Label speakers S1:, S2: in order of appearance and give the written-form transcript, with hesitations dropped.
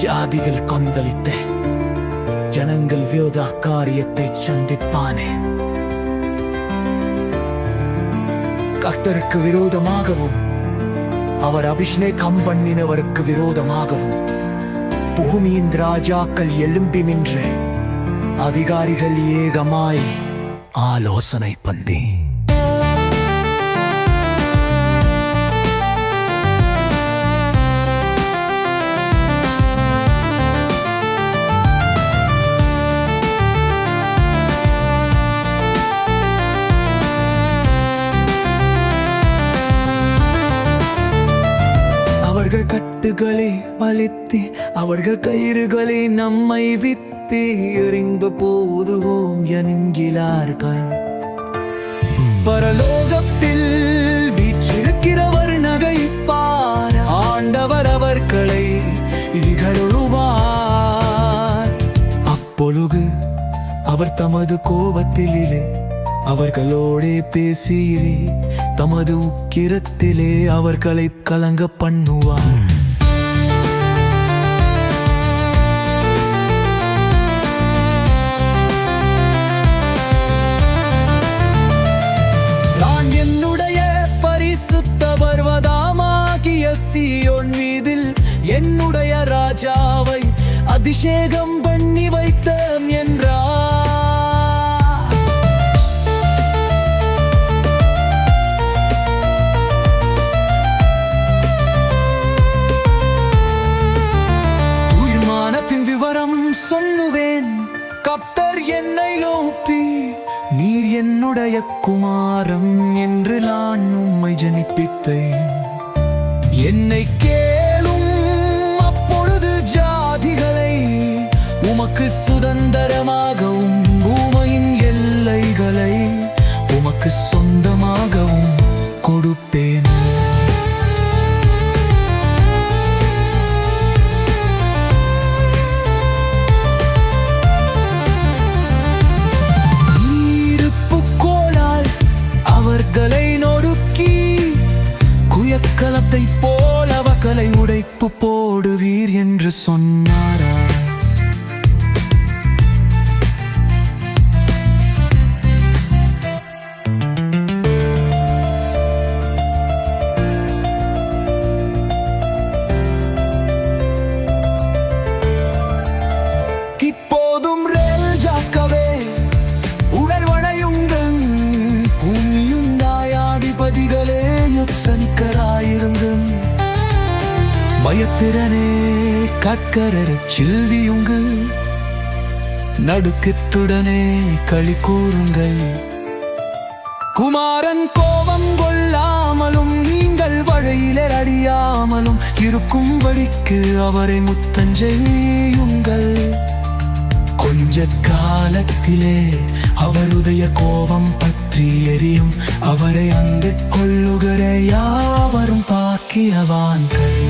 S1: ஜாதிகள் கொந்தளித்த ஜனங்கள் விரோத காரியத்தை சந்திப்பானே. கர்த்தருக்கு விரோதமாகவும் அவர் அபிஷேகம் பண்ணினவருக்கு விரோதமாகவும் பூமியின் ராஜாக்கள் எழும்பி நின்று அதிகாரிகள் ஏகமாய் ஆலோசனை பண்ணி அவர்கள் கட்டுகளை வலித்து அவர்கள் கயிறுகளை நம்மை வித்து எறிந்து போதுவோம் என்கிறார்கள். பரலோகத்தில் வீற்றிருக்கிறவர் நகைப்பார், ஆண்டவர் அவர்களை இகழுவார். அப்பொழுது அவர் தமது கோபத்திலே அவர்களோடே பேசியே தமது உக்கிரத்திலே அவர்களை கலங்க பண்ணுவார். நான் என்னுடைய பரிசுத்த பர்வதமாகிய சீயோன் மீதில் என்னுடைய ராஜாவை அபிஷேகம் பண்ணி வைத்தேன் என்றார். சொல்லுவேன், கர்த்தர் என்னை நோக்கி நீர் என்னுடைய குமாரன் என்று நான் உம்மை ஜனிப்பித்தேன். என்னை கேளும், அப்பொழுது ஜாதிகளை உமக்கு சுதந்திரமாகவும் பூமியின் எல்லைகளை உமக்கு சொந்தமாகவும் கொடுப்பேன். களத்தை போல் அவர்களை உடைப்பு போடுவீர் என்று சொன்னாரா? இப்போதும் ராஜாக்களே உடல் வணையுங்கள், பூமியும் நியாயாதிபதிகளே யுத்தனிக்கராயிருங்கள். பயத்திரனே கற்கரர் சில்வியுங்கள், நடுக்கத்துடனே களி கூறுங்கள். குமாரன் கோபம் கொள்ளாமலும் நீங்கள் வழியிலே அடியாமலும் இருக்கும்படிக்கு அவரை முத்தஞ்செய்யுங்கள். கொஞ்ச காலத்திலே அவருடைய கோபம் பற்றி எரியும், அவரை அங்கு கொள்ளுகிற யாவரும் பாக்கியவான்கள்.